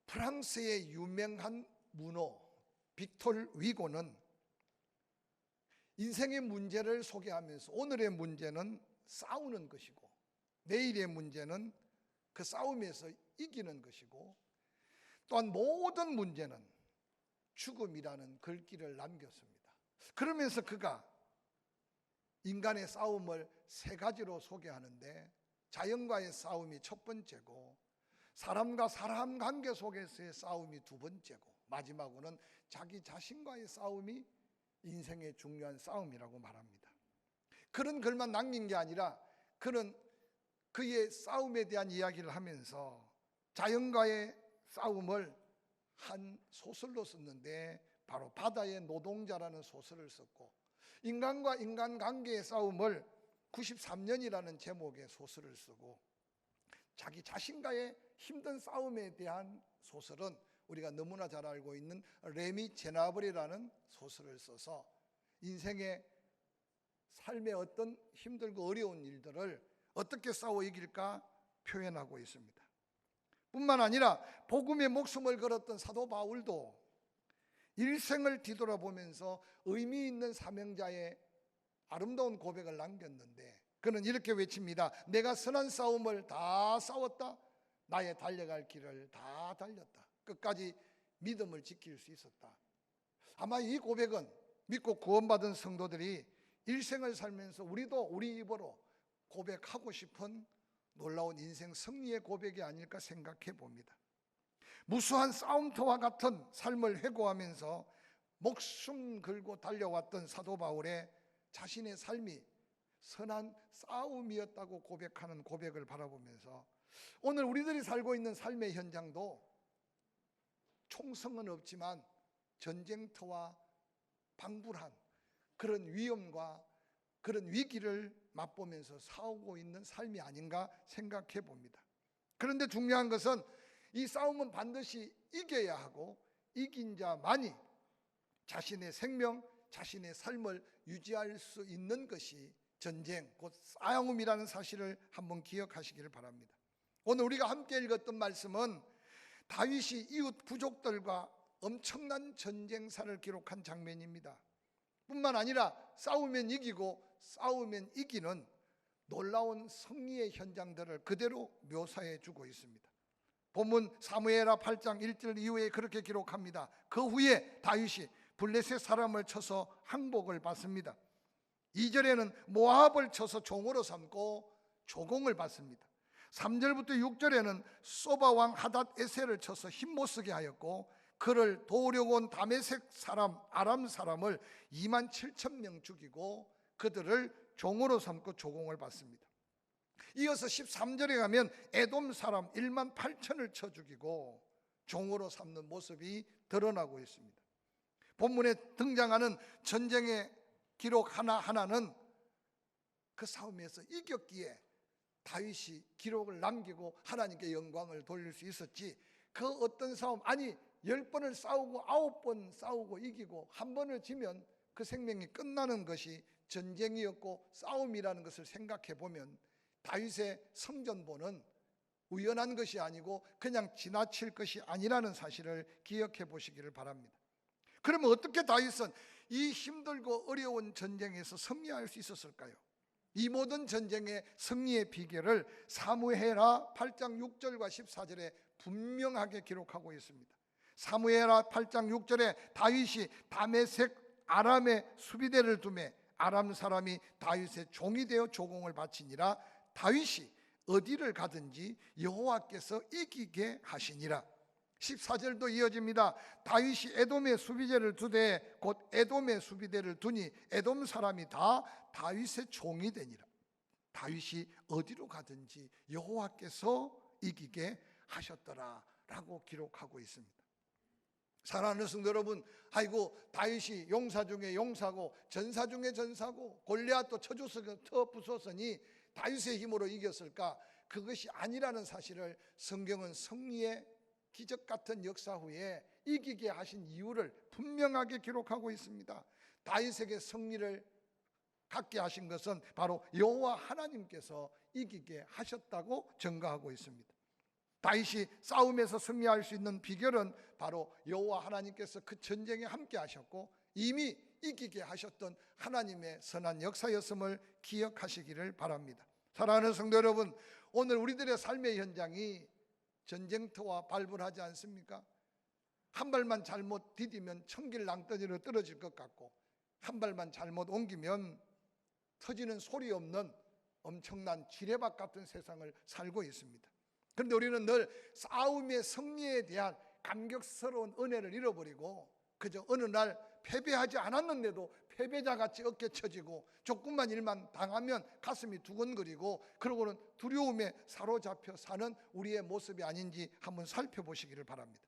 프랑스의 유명한 문호 빅톨 위고는 인생의 문제를 소개하면서 오늘의 문제는 싸우는 것이고 내일의 문제는 그 싸움에서 이기는 것이고 또한 모든 문제는 죽음이라는 글귀를 남겼습니다. 그러면서 그가 인간의 싸움을 세 가지로 소개하는데 자연과의 싸움이 첫 번째고 사람과 사람 관계 속에서의 싸움이 두 번째고 마지막으로는 자기 자신과의 싸움이 인생의 중요한 싸움이라고 말합니다. 그런 글만 남긴 게 아니라 그는 그의 싸움에 대한 이야기를 하면서 자연과의 싸움을 한 소설로 썼는데 바로 바다의 노동자라는 소설을 썼고 인간과 인간관계의 싸움을 93년이라는 제목의 소설을 쓰고 자기 자신과의 힘든 싸움에 대한 소설은 우리가 너무나 잘 알고 있는 레미 제나블이라는 소설을 써서 인생의 삶의 어떤 힘들고 어려운 일들을 어떻게 싸워 이길까 표현하고 있습니다. 뿐만 아니라 복음의 목숨을 걸었던 사도 바울도 일생을 뒤돌아보면서 의미 있는 사명자의 아름다운 고백을 남겼는데 그는 이렇게 외칩니다. 내가 선한 싸움을 다 싸웠다. 나의 달려갈 길을 다 달렸다. 끝까지 믿음을 지킬 수 있었다. 아마 이 고백은 믿고 구원받은 성도들이 일생을 살면서 우리도 우리 입으로 고백하고 싶은 놀라운 인생 승리의 고백이 아닐까 생각해 봅니다. 무수한 싸움터와 같은 삶을 회고하면서 목숨 걸고 달려왔던 사도 바울의 자신의 삶이 선한 싸움이었다고 고백하는 고백을 바라보면서 오늘 우리들이 살고 있는 삶의 현장도 총성은 없지만 전쟁터와 방불한 그런 위험과 그런 위기를 맛보면서 싸우고 있는 삶이 아닌가 생각해 봅니다. 그런데 중요한 것은 이 싸움은 반드시 이겨야 하고 이긴 자만이 자신의 생명, 자신의 삶을 유지할 수 있는 것이 전쟁, 곧 싸움이라는 사실을 한번 기억하시기를 바랍니다. 오늘 우리가 함께 읽었던 말씀은 다윗이 이웃 부족들과 엄청난 전쟁사를 기록한 장면입니다. 뿐만 아니라 싸우면 이기고 싸우면 이기는 놀라운 승리의 현장들을 그대로 묘사해 주고 있습니다. 본문 사무엘하 8장 1절 이후에 그렇게 기록합니다. 그 후에 다윗이 블레셋 사람을 쳐서 항복을 받습니다. 2절에는 모압을 쳐서 종으로 삼고 조공을 받습니다. 3절부터 6절에는 소바 왕 하닷 에셀을 쳐서 힘 못 쓰게 하였고 그를 도우려고 온 다메섹 사람 아람 사람을 2만 7천 명 죽이고 그들을 종으로 삼고 조공을 받습니다. 이어서 13절에 가면 에돔 사람 1만 8천을 쳐 죽이고 종으로 삼는 모습이 드러나고 있습니다. 본문에 등장하는 전쟁의 기록 하나하나는 그 싸움에서 이겼기에 다윗이 기록을 남기고 하나님께 영광을 돌릴 수 있었지 그 어떤 싸움, 아니 10번을 싸우고 9번 싸우고 이기고 한 번을 지면 그 생명이 끝나는 것이 전쟁이었고 싸움이라는 것을 생각해 보면 다윗의 성전보는 우연한 것이 아니고 그냥 지나칠 것이 아니라는 사실을 기억해 보시기를 바랍니다. 그러면 어떻게 다윗은 이 힘들고 어려운 전쟁에서 승리할 수 있었을까요? 이 모든 전쟁의 승리의 비결을 사무엘하 8장 6절과 14절에 분명하게 기록하고 있습니다. 사무엘하 8장 6절에 다윗이 다메섹 아람의 수비대를 두매 아람 사람이 다윗의 종이 되어 조공을 바치니라. 다윗이 어디를 가든지 여호와께서 이기게 하시니라. 14절도 이어집니다. 다윗이 에돔의 수비대를 두되 곧 에돔의 수비대를 두니 에돔 사람이 다 다윗의 종이 되니라. 다윗이 어디로 가든지 여호와께서 이기게 하셨더라 라고 기록하고 있습니다. 사랑하는 성도 여러분, 아이고 다윗이 용사 중에 용사고 전사 중에 전사고 골리앗도 쳐 부쉈으니 다윗의 힘으로 이겼을까? 그것이 아니라는 사실을 성경은 승리의 기적 같은 역사 후에 이기게 하신 이유를 분명하게 기록하고 있습니다. 다윗에게 승리를 갖게 하신 것은 바로 여호와 하나님께서 이기게 하셨다고 증거하고 있습니다. 다윗이 싸움에서 승리할 수 있는 비결은 바로 여호와 하나님께서 그 전쟁에 함께 하셨고 이미 이기게 하셨던 하나님의 선한 역사였음을 기억하시기를 바랍니다. 사랑하는 성도 여러분, 오늘 우리들의 삶의 현장이 전쟁터와 발불하지 않습니까? 한 발만 잘못 디디면 천길 낭떠러지로 떨어질 것 같고 한 발만 잘못 옮기면 터지는 소리 없는 엄청난 지뢰밭 같은 세상을 살고 있습니다. 그런데 우리는 늘 싸움의 승리에 대한 감격스러운 은혜를 잃어버리고 그저 어느 날 패배하지 않았는데도 패배자같이 어깨 쳐지고 조금만 일만 당하면 가슴이 두근거리고 그러고는 두려움에 사로잡혀 사는 우리의 모습이 아닌지 한번 살펴보시기를 바랍니다.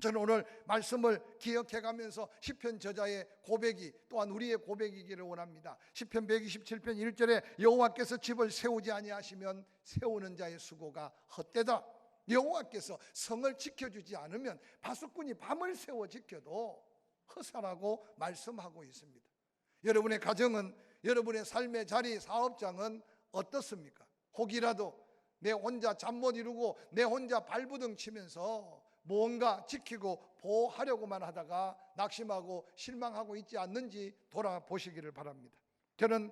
저는 오늘 말씀을 기억해가면서 시편 저자의 고백이 또한 우리의 고백이기를 원합니다. 시편 127편 1절에 여호와께서 집을 세우지 아니하시면 세우는 자의 수고가 헛되다. 여호와께서 성을 지켜주지 않으면 바수꾼이 밤을 새워 지켜도 허사라고 말씀하고 있습니다. 여러분의 가정은, 여러분의 삶의 자리, 사업장은 어떻습니까? 혹이라도 내 혼자 잠 못 이루고 내 혼자 발부둥 치면서 뭔가 지키고 보호하려고만 하다가 낙심하고 실망하고 있지 않는지 돌아보시기를 바랍니다. 저는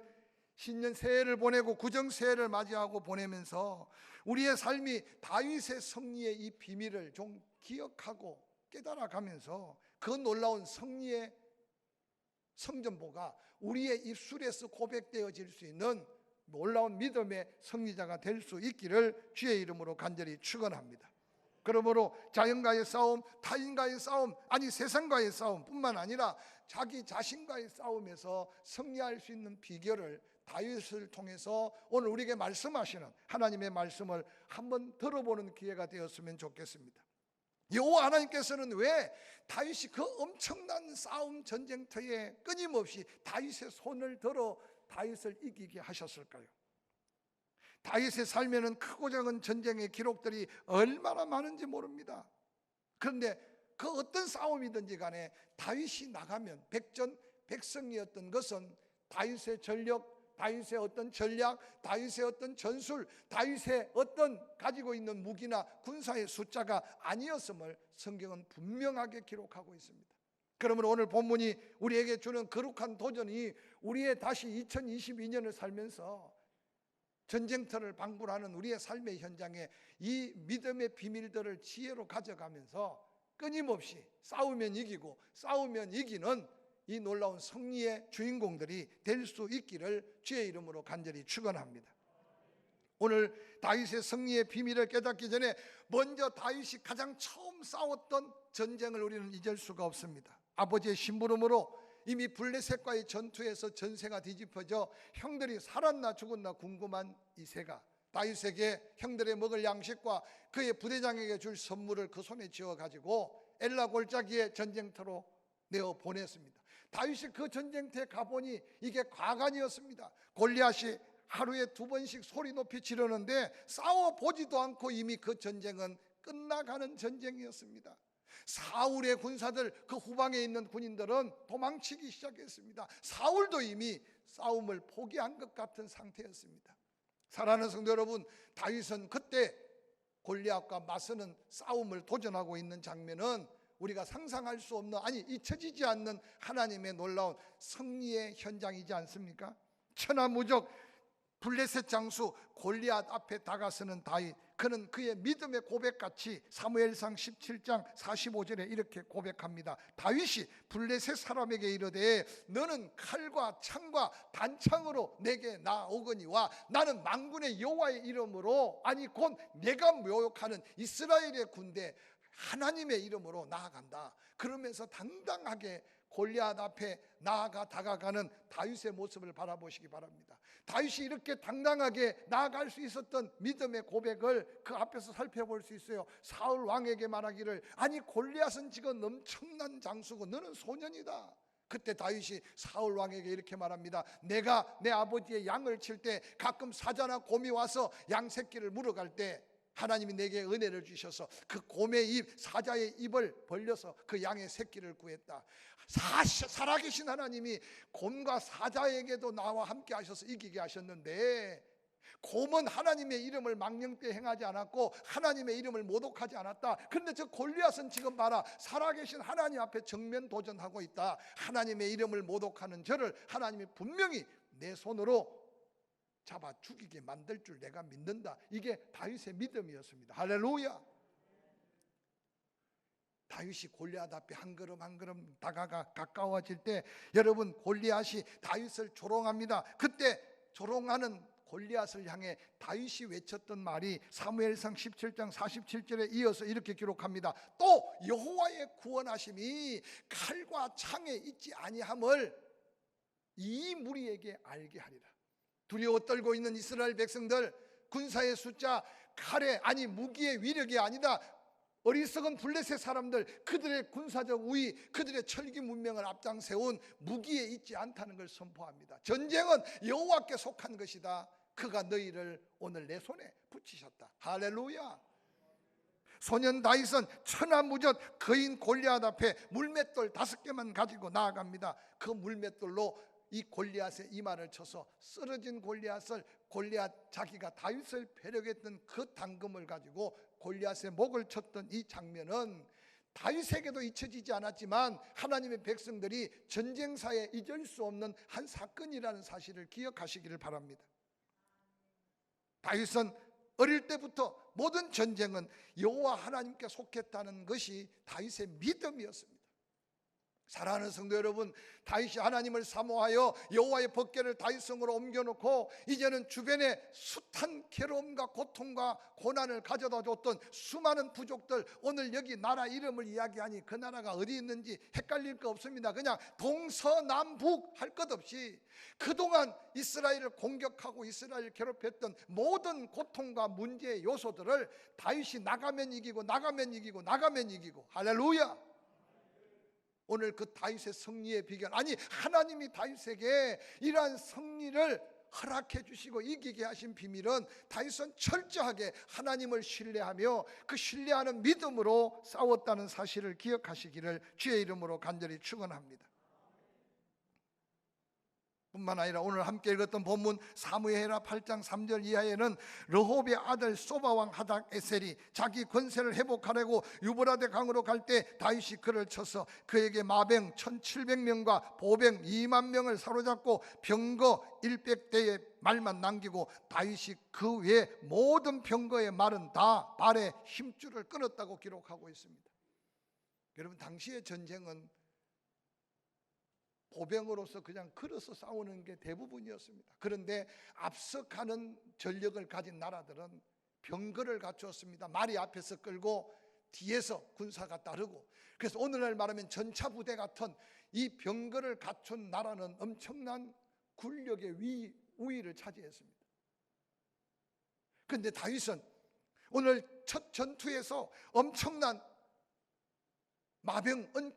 신년 새해를 보내고 구정새해를 맞이하고 보내면서 우리의 삶이 다윗의 승리의 이 비밀을 좀 기억하고 깨달아가면서 그 놀라운 승리의 성전보가 우리의 입술에서 고백되어질 수 있는 놀라운 믿음의 승리자가 될 수 있기를 주의 이름으로 간절히 축원합니다. 그러므로 자연과의 싸움, 타인과의 싸움, 아니 세상과의 싸움뿐만 아니라 자기 자신과의 싸움에서 승리할 수 있는 비결을 다윗을 통해서 오늘 우리에게 말씀하시는 하나님의 말씀을 한번 들어보는 기회가 되었으면 좋겠습니다. 여호와 하나님께서는 왜 다윗이 그 엄청난 싸움 전쟁터에 끊임없이 다윗의 손을 들어 다윗을 이기게 하셨을까요? 다윗의 삶에는 크고 작은 전쟁의 기록들이 얼마나 많은지 모릅니다. 그런데 그 어떤 싸움이든지 간에 다윗이 나가면 백전백승이었던 것은 다윗의 전력, 다윗의 어떤 전략, 다윗의 어떤 전술, 다윗의 어떤 가지고 있는 무기나 군사의 숫자가 아니었음을 성경은 분명하게 기록하고 있습니다. 그러므로 오늘 본문이 우리에게 주는 거룩한 도전이 우리의 다시 2022년을 살면서 전쟁터를 방불하는 우리의 삶의 현장에 이 믿음의 비밀들을 지혜로 가져가면서 끊임없이 싸우면 이기고 싸우면 이기는 이 놀라운 승리의 주인공들이 될 수 있기를 주의 이름으로 간절히 축원합니다. 오늘 다윗의 승리의 비밀을 깨닫기 전에 먼저 다윗이 가장 처음 싸웠던 전쟁을 우리는 잊을 수가 없습니다. 아버지의 심부름으로 이미 블레셋과의 전투에서 전세가 뒤집어져 형들이 살았나 죽었나 궁금한 이새가 다윗에게 형들의 먹을 양식과 그의 부대장에게 줄 선물을 그 손에 쥐어가지고 엘라 골짜기의 전쟁터로 내어 보냈습니다. 다윗이 그 전쟁터에 가보니 이게 과간이었습니다. 골리앗이 하루에 2번씩 소리 높이 지르는데 싸워보지도 않고 이미 그 전쟁은 끝나가는 전쟁이었습니다. 사울의 군사들, 그 후방에 있는 군인들은 도망치기 시작했습니다. 사울도 이미 싸움을 포기한 것 같은 상태였습니다. 사랑하는 성도 여러분, 다윗은 그때 골리앗과 맞서는 싸움을 도전하고 있는 장면은 우리가 상상할 수 없는, 아니 잊혀지지 않는 하나님의 놀라운 승리의 현장이지 않습니까? 천하무적 블레셋 장수 골리앗 앞에 다가서는 다윗, 그는 그의 믿음의 고백같이 사무엘상 17장 45절에 이렇게 고백합니다. 다윗이 블레셋 사람에게 이르되 너는 칼과 창과 단창으로 내게 나오거니와 나는 만군의 여호와의 이름으로, 아니 곧 내가 모욕하는 이스라엘의 군대 하나님의 이름으로 나아간다. 그러면서 당당하게 골리앗 앞에 다가가는 다윗의 모습을 바라보시기 바랍니다. 다윗이 이렇게 당당하게 나아갈 수 있었던 믿음의 고백을 그 앞에서 살펴볼 수 있어요. 사울 왕에게 말하기를, 아니 골리앗은 지금 엄청난 장수고 너는 소년이다. 그때 다윗이 사울 왕에게 이렇게 말합니다. 내가 내 아버지의 양을 칠 때 가끔 사자나 곰이 와서 양 새끼를 물어갈 때 하나님이 내게 은혜를 주셔서 그 곰의 입, 사자의 입을 벌려서 그 양의 새끼를 구했다. 살아계신 하나님이 곰과 사자에게도 나와 함께 하셔서 이기게 하셨는데, 곰은 하나님의 이름을 망령되이 행하지 않았고 하나님의 이름을 모독하지 않았다. 그런데 저 골리앗은 지금 봐라, 살아계신 하나님 앞에 정면 도전하고 있다. 하나님의 이름을 모독하는 저를 하나님이 분명히 내 손으로 잡아 죽이게 만들 줄 내가 믿는다. 이게 다윗의 믿음이었습니다. 할렐루야. 다윗이 골리앗 앞에 한 걸음 한 걸음 다가가 가까워질 때 여러분, 골리앗이 다윗을 조롱합니다. 그때 조롱하는 골리앗을 향해 다윗이 외쳤던 말이 사무엘상 17장 47절에 이어서 이렇게 기록합니다. 또 여호와의 구원하심이 칼과 창에 있지 아니함을 이 무리에게 알게 하리라. 두려워 떨고 있는 이스라엘 백성들, 군사의 숫자, 칼의 아니 무기의 위력이 아니다, 어리석은 블레셋 사람들, 그들의 군사적 우위, 그들의 철기 문명을 앞장세운 무기에 있지 않다는 걸 선포합니다. 전쟁은 여호와께 속한 것이다. 그가 너희를 오늘 내 손에 붙이셨다. 할렐루야. 소년 다윗은 천하무적 거인 골리앗 앞에 물맷돌 5개만 가지고 나아갑니다. 그 물맷돌로 이 골리앗의 이마를 쳐서 쓰러진 골리앗을, 골리앗 자기가 다윗을 배려했던 그 당금을 가지고 골리앗의 목을 쳤던 이 장면은 다윗에게도 잊혀지지 않았지만 하나님의 백성들이 전쟁사에 잊을 수 없는 한 사건이라는 사실을 기억하시기를 바랍니다. 다윗은 어릴 때부터 모든 전쟁은 여호와 하나님께 속했다는 것이 다윗의 믿음이었습니다. 사랑하는 성도 여러분, 다윗이 하나님을 사모하여 여호와의 법궤를 다윗성으로 옮겨놓고 이제는 주변에 숱한 괴로움과 고통과 고난을 가져다 줬던 수많은 부족들, 오늘 여기 나라 이름을 이야기하니 그 나라가 어디 있는지 헷갈릴 거 없습니다. 그냥 동서남북 할 것 없이 그동안 이스라엘을 공격하고 이스라엘을 괴롭혔던 모든 고통과 문제의 요소들을 다윗이 나가면 이기고 나가면 이기고 나가면 이기고, 할렐루야. 오늘 그 다윗의 승리의 비결, 아니 하나님이 다윗에게 이러한 승리를 허락해 주시고 이기게 하신 비밀은 다윗은 철저하게 하나님을 신뢰하며 그 신뢰하는 믿음으로 싸웠다는 사실을 기억하시기를 주의 이름으로 간절히 축원합니다. 뿐만 아니라 오늘 함께 읽었던 본문 사무엘하 8장 3절 이하에는 르홉의 아들 소바왕 하닥 에셀이 자기 권세를 회복하려고 유브라데 강으로 갈 때 다윗이 그를 쳐서 그에게 마병 1700명과 보병 2만 명을 사로잡고 병거 100대의 말만 남기고 다윗이 그 외 모든 병거의 말은 다 발에 힘줄을 끊었다고 기록하고 있습니다. 여러분, 당시의 전쟁은 보병으로서 그냥 걸어서 싸우는 게 대부분이었습니다. 그런데 앞서가는 전력을 가진 나라들은 병거를 갖추었습니다. 말이 앞에서 끌고 뒤에서 군사가 따르고, 그래서 오늘날 말하면 전차부대 같은 이 병거를 갖춘 나라는 엄청난 군력의 우위를 차지했습니다. 그런데 다윗은 오늘 첫 전투에서 엄청난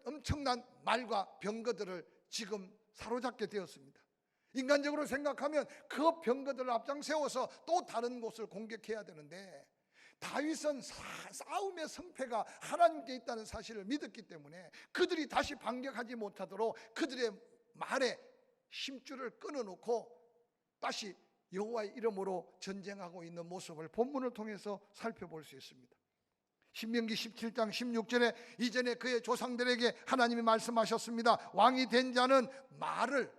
엄청난 말과 병거들을 지금 사로잡게 되었습니다. 인간적으로 생각하면 그 병거들을 앞장세워서 또 다른 곳을 공격해야 되는데 다윗은 싸움의 승패가 하나님께 있다는 사실을 믿었기 때문에 그들이 다시 반격하지 못하도록 그들의 말에 힘줄을 끊어놓고 다시 여호와의 이름으로 전쟁하고 있는 모습을 본문을 통해서 살펴볼 수 있습니다. 신명기 17장 16절에 이전에 그의 조상들에게 하나님이 말씀하셨습니다. 왕이 된 자는 말을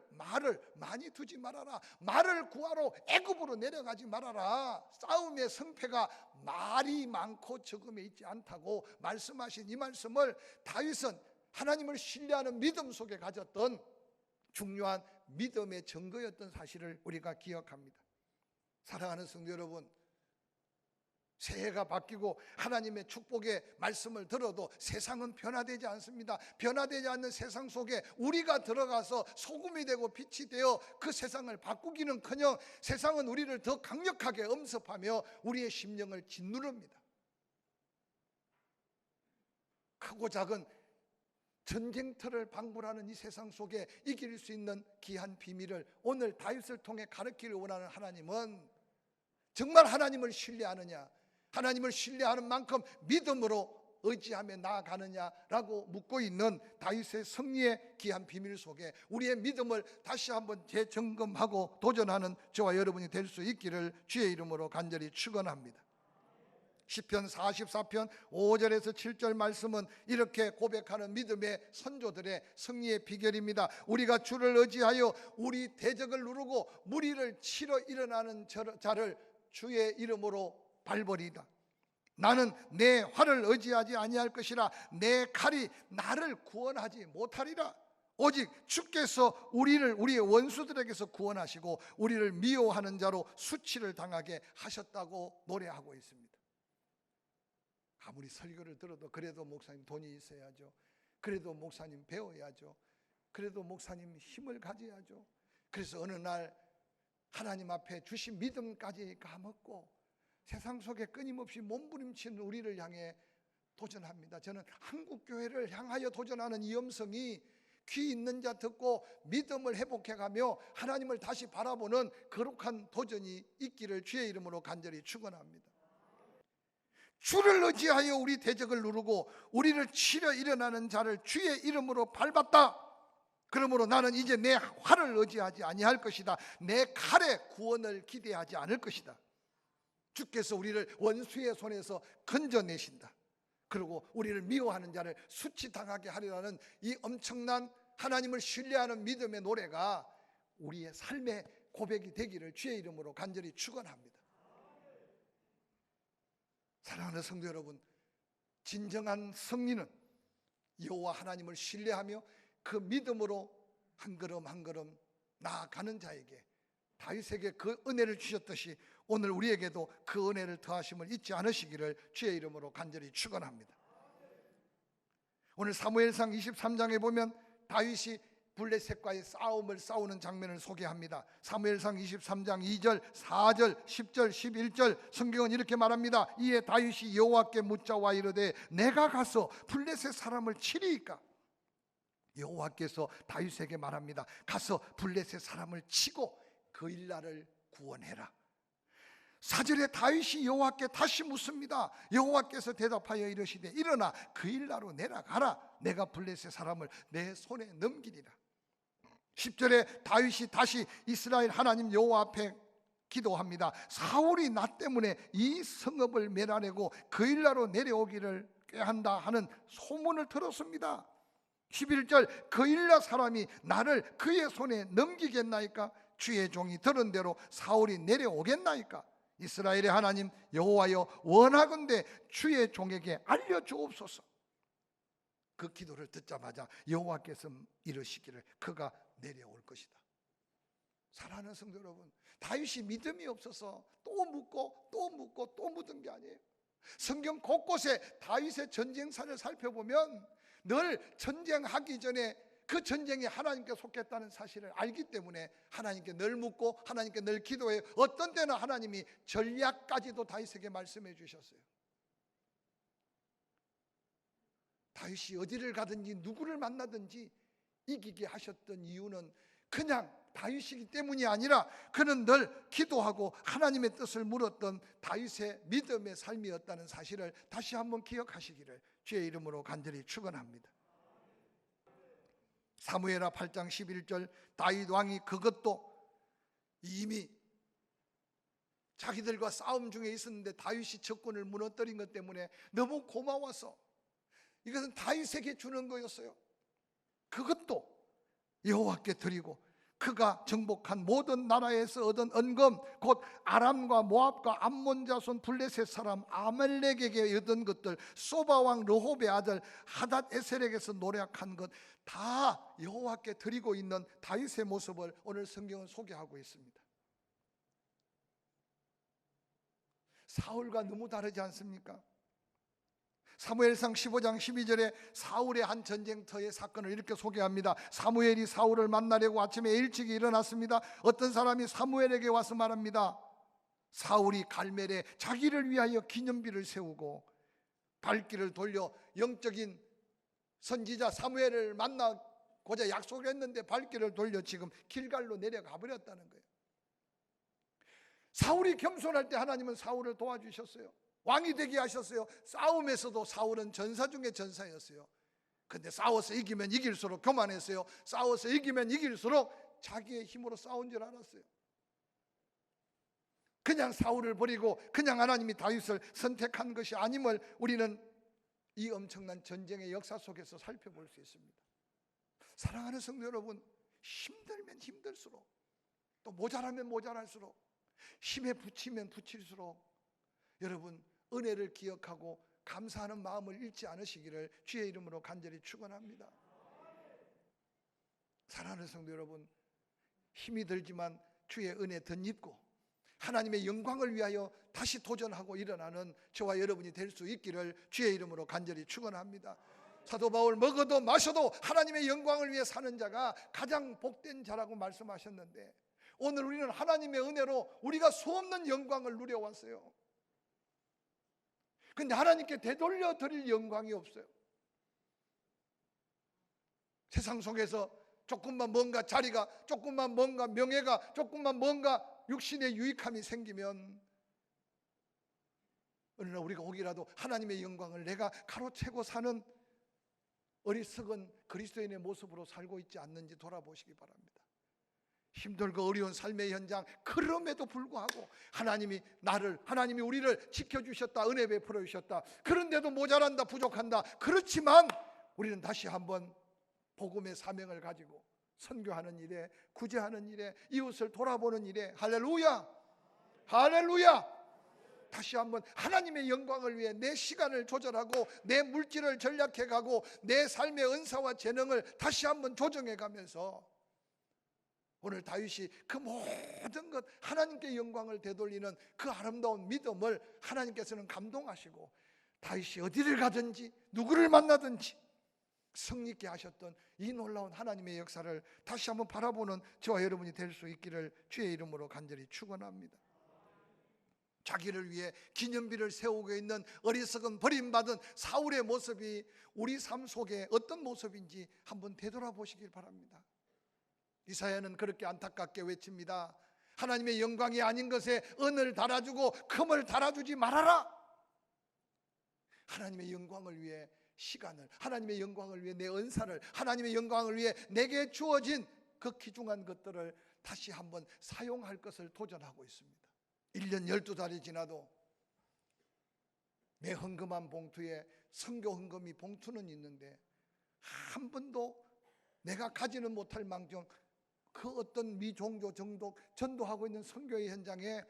많이 두지 말아라. 말을 구하러 애굽으로 내려가지 말아라. 싸움의 승패가 말이 많고 적음에 있지 않다고 말씀하신 이 말씀을 다윗은 하나님을 신뢰하는 믿음 속에 가졌던 중요한 믿음의 증거였던 사실을 우리가 기억합니다. 사랑하는 성도 여러분, 새해가 바뀌고 하나님의 축복의 말씀을 들어도 세상은 변화되지 않습니다. 변화되지 않는 세상 속에 우리가 들어가서 소금이 되고 빛이 되어 그 세상을 바꾸기는커녕 세상은 우리를 더 강력하게 엄습하며 우리의 심령을 짓누릅니다. 크고 작은 전쟁터를 방불하는 이 세상 속에 이길 수 있는 귀한 비밀을 오늘 다윗을 통해 가르치기를 원하는 하나님은 정말 하나님을 신뢰하느냐, 하나님을 신뢰하는 만큼 믿음으로 의지하며 나아가느냐라고 묻고 있는 다윗의 승리의 귀한 비밀 속에 우리의 믿음을 다시 한번 재점검하고 도전하는 저와 여러분이 될 수 있기를 주의 이름으로 간절히 축원합니다. 시편 44편 5절에서 7절 말씀은 이렇게 고백하는 믿음의 선조들의 승리의 비결입니다. 우리가 주를 의지하여 우리 대적을 누르고 무리를 치러 일어나는 자를 주의 이름으로 밟으리이다. 나는 내 활을 의지하지 아니할 것이라. 내 칼이 나를 구원하지 못하리라. 오직 주께서 우리를 우리의 원수들에게서 구원하시고 우리를 미워하는 자로 수치를 당하게 하셨다고 노래하고 있습니다. 아무리 설교를 들어도 그래도 목사님 돈이 있어야죠. 그래도 목사님 배워야죠. 그래도 목사님 힘을 가져야죠. 그래서 어느 날 하나님 앞에 주신 믿음까지 까먹고 세상 속에 끊임없이 몸부림치는 우리를 향해 도전합니다. 저는 한국교회를 향하여 도전하는 이 음성이 귀 있는 자 듣고 믿음을 회복해가며 하나님을 다시 바라보는 거룩한 도전이 있기를 주의 이름으로 간절히 축원합니다. 주를 의지하여 우리 대적을 누르고 우리를 치려 일어나는 자를 주의 이름으로 밟았다. 그러므로 나는 이제 내 활을 의지하지 아니할 것이다. 내 칼의 구원을 기대하지 않을 것이다. 주께서 우리를 원수의 손에서 건져내신다. 그리고 우리를 미워하는 자를 수치당하게 하리라는 이 엄청난 하나님을 신뢰하는 믿음의 노래가 우리의 삶의 고백이 되기를 주의 이름으로 간절히 축원합니다. 사랑하는 성도 여러분, 진정한 승리는 여호와 하나님을 신뢰하며 그 믿음으로 한 걸음 한 걸음 나아가는 자에게 다윗에게 그 은혜를 주셨듯이 오늘 우리에게도 그 은혜를 더하심을 잊지 않으시기를 주의 이름으로 간절히 축원합니다. 오늘 사무엘상 23장에 보면 다윗이 블레셋과의 싸움을 싸우는 장면을 소개합니다. 사무엘상 23장 2절, 4절, 10절, 11절 성경은 이렇게 말합니다. 이에 다윗이 여호와께 묻자와 이르되 내가 가서 블레셋 사람을 치리이까? 여호와께서 다윗에게 말합니다. 가서 블레셋 사람을 치고 그 일날을 구원해라. 4절에 다윗이 여호와께 다시 묻습니다. 여호와께서 대답하여 이르시되 일어나 그 일나로 내려가라. 내가 블레셋 사람을 내 손에 넘기리라. 10절에 다윗이 다시 이스라엘 하나님 여호와 앞에 기도합니다. 사울이 나 때문에 이 성읍을 멸하내고 그 일나로 내려오기를 꾀한다 하는 소문을 들었습니다. 11절 그 일나 사람이 나를 그의 손에 넘기겠나이까? 주의 종이 들은 대로 사울이 내려오겠나이까? 이스라엘의 하나님 여호와여 원하건대 주의 종에게 알려주옵소서. 그 기도를 듣자마자 여호와께서 이르시기를 그가 내려올 것이다. 사랑하는 성도 여러분, 다윗이 믿음이 없어서 또 묻고 또 묻고 또 묻은 게 아니에요. 성경 곳곳에 다윗의 전쟁사를 살펴보면 늘 전쟁하기 전에 그 전쟁이 하나님께 속했다는 사실을 알기 때문에 하나님께 늘 묻고 하나님께 늘 기도해요. 어떤 때는 하나님이 전략까지도 다윗에게 말씀해 주셨어요. 다윗이 어디를 가든지 누구를 만나든지 이기게 하셨던 이유는 그냥 다윗이기 때문이 아니라 그는 늘 기도하고 하나님의 뜻을 물었던 다윗의 믿음의 삶이었다는 사실을 다시 한번 기억하시기를 주의 이름으로 간절히 축원합니다. 사무엘하 8장 11절 다윗 왕이 그것도 이미 자기들과 싸움 중에 있었는데 다윗이 적군을 무너뜨린 것 때문에 너무 고마워서 이것은 다윗에게 주는 거였어요. 그것도 여호와께 드리고 그가 정복한 모든 나라에서 얻은 은금 곧 아람과 모압과 암몬 자손 블레셋 사람 아말렉에게 얻은 것들 소바 왕 르홉의 아들 하닷 에셀에게서 노략한 것 다 여호와께 드리고 있는 다윗의 모습을 오늘 성경은 소개하고 있습니다. 사울과 너무 다르지 않습니까? 사무엘상 15장 12절에 사울의 한 전쟁터의 사건을 이렇게 소개합니다. 사무엘이 사울을 만나려고 아침에 일찍 일어났습니다. 어떤 사람이 사무엘에게 와서 말합니다. 사울이 갈멜에 자기를 위하여 기념비를 세우고 발길을 돌려 영적인 선지자 사무엘을 만나고자 약속을 했는데 발길을 돌려 지금 길갈로 내려가 버렸다는 거예요. 사울이 겸손할 때 하나님은 사울을 도와주셨어요. 왕이 되게 하셨어요. 싸움에서도 사울은 전사 중에 전사였어요. 근데 싸워서 이기면 이길수록 교만했어요. 싸워서 이기면 이길수록 자기의 힘으로 싸운 줄 알았어요. 그냥 사울을 버리고 그냥 하나님이 다윗을 선택한 것이 아님을 우리는 이 엄청난 전쟁의 역사 속에서 살펴볼 수 있습니다. 사랑하는 성도 여러분, 힘들면 힘들수록, 또 모자라면 모자랄수록, 힘에 부치면 부칠수록 여러분 은혜를 기억하고 감사하는 마음을 잃지 않으시기를 주의 이름으로 간절히 축원합니다. 사랑하는 성도 여러분, 힘이 들지만 주의 은혜 덧입고 하나님의 영광을 위하여 다시 도전하고 일어나는 저와 여러분이 될 수 있기를 주의 이름으로 간절히 축원합니다. 사도 바울 먹어도 마셔도 하나님의 영광을 위해 사는 자가 가장 복된 자라고 말씀하셨는데, 오늘 우리는 하나님의 은혜로 우리가 수없는 영광을 누려왔어요. 근데 하나님께 되돌려 드릴 영광이 없어요. 세상 속에서 조금만 뭔가 자리가, 조금만 뭔가 명예가, 조금만 뭔가 육신의 유익함이 생기면 어느 날 우리가 혹이라도 하나님의 영광을 내가 가로채고 사는 어리석은 그리스도인의 모습으로 살고 있지 않는지 돌아보시기 바랍니다. 힘들고 어려운 삶의 현장, 그럼에도 불구하고 하나님이 우리를 지켜주셨다, 은혜 베풀어 주셨다. 그런데도 모자란다, 부족한다. 그렇지만 우리는 다시 한번 복음의 사명을 가지고 선교하는 일에, 구제하는 일에, 이웃을 돌아보는 일에, 할렐루야, 할렐루야, 다시 한번 하나님의 영광을 위해 내 시간을 조절하고 내 물질을 전략해가고 내 삶의 은사와 재능을 다시 한번 조정해가면서 오늘 다윗이 그 모든 것, 하나님께 영광을 되돌리는 그 아름다운 믿음을 하나님께서는 감동하시고 다윗이 어디를 가든지 누구를 만나든지 승리있게 하셨던 이 놀라운 하나님의 역사를 다시 한번 바라보는 저와 여러분이 될 수 있기를 주의 이름으로 간절히 축원합니다. 자기를 위해 기념비를 세우고 있는 어리석은 버림받은 사울의 모습이 우리 삶 속에 어떤 모습인지 한번 되돌아보시길 바랍니다. 이사야는 그렇게 안타깝게 외칩니다. 하나님의 영광이 아닌 것에 은을 달아주고 금을 달아주지 말아라. 하나님의 영광을 위해 시간을, 하나님의 영광을 위해 내 은사를, 하나님의 영광을 위해 내게 주어진 그 귀중한 것들을 다시 한번 사용할 것을 도전하고 있습니다. 1년 12달이 지나도 내 헌금한 봉투에 선교 헌금이 봉투는 있는데 한 번도 내가 가지는 못할 망정 그 어떤 미종교 정독 전도하고 있는 선교의 현장에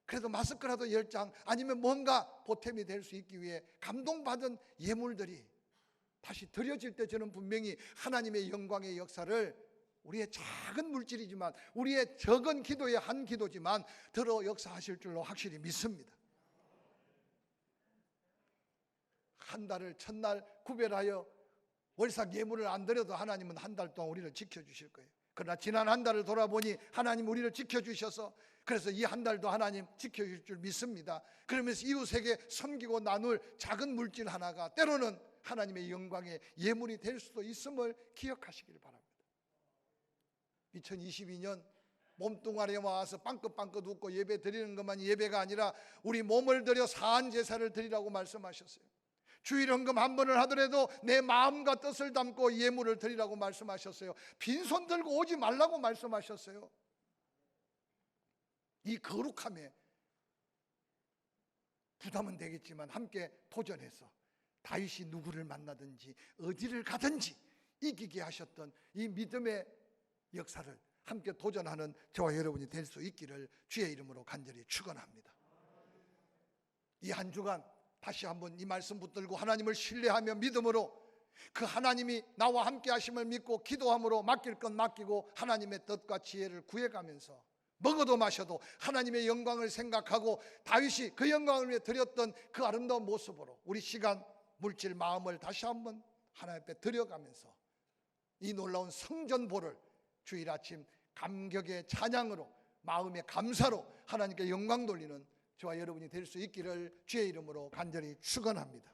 그래도 마스크라도 10장 아니면 뭔가 보탬이 될 수 있기 위해 감동받은 예물들이 다시 드려질 때 저는 분명히 하나님의 영광의 역사를 우리의 작은 물질이지만, 우리의 적은 기도의 한 기도지만 들어 역사하실 줄로 확실히 믿습니다. 한 달을 첫날 구별하여 월삭 예물을 안 드려도 하나님은 한 달 동안 우리를 지켜주실 거예요. 그러나 지난 한 달을 돌아보니 하나님 우리를 지켜주셔서, 그래서 이 한 달도 하나님 지켜줄 줄 믿습니다. 그러면서 이웃에게 섬기고 나눌 작은 물질 하나가 때로는 하나님의 영광의 예물이 될 수도 있음을 기억하시길 바랍니다. 2022년 몸뚱아리에 와서 빵긋빵긋 웃고 예배 드리는 것만이 예배가 아니라 우리 몸을 들여 사한 제사를 드리라고 말씀하셨어요. 주일 헌금 한 번을 하더라도 내 마음과 뜻을 담고 예물을 드리라고 말씀하셨어요. 빈손 들고 오지 말라고 말씀하셨어요. 이 거룩함에 부담은 되겠지만 함께 도전해서 다윗이 누구를 만나든지 어디를 가든지 이기게 하셨던 이 믿음의 역사를 함께 도전하는 저와 여러분이 될 수 있기를 주의 이름으로 간절히 축원합니다. 이 한 주간 다시 한번 이 말씀 붙들고 하나님을 신뢰하며 믿음으로 그 하나님이 나와 함께 하심을 믿고 기도함으로 맡길 건 맡기고 하나님의 뜻과 지혜를 구해가면서 먹어도 마셔도 하나님의 영광을 생각하고 다윗이 그 영광을 위해 드렸던 그 아름다운 모습으로 우리 시간, 물질, 마음을 다시 한번 하나님 앞에 드려가면서 이 놀라운 성전보를 주일 아침 감격의 찬양으로, 마음의 감사로 하나님께 영광 돌리는 저와 여러분이 될 수 있기를 주의 이름으로 간절히 축원합니다.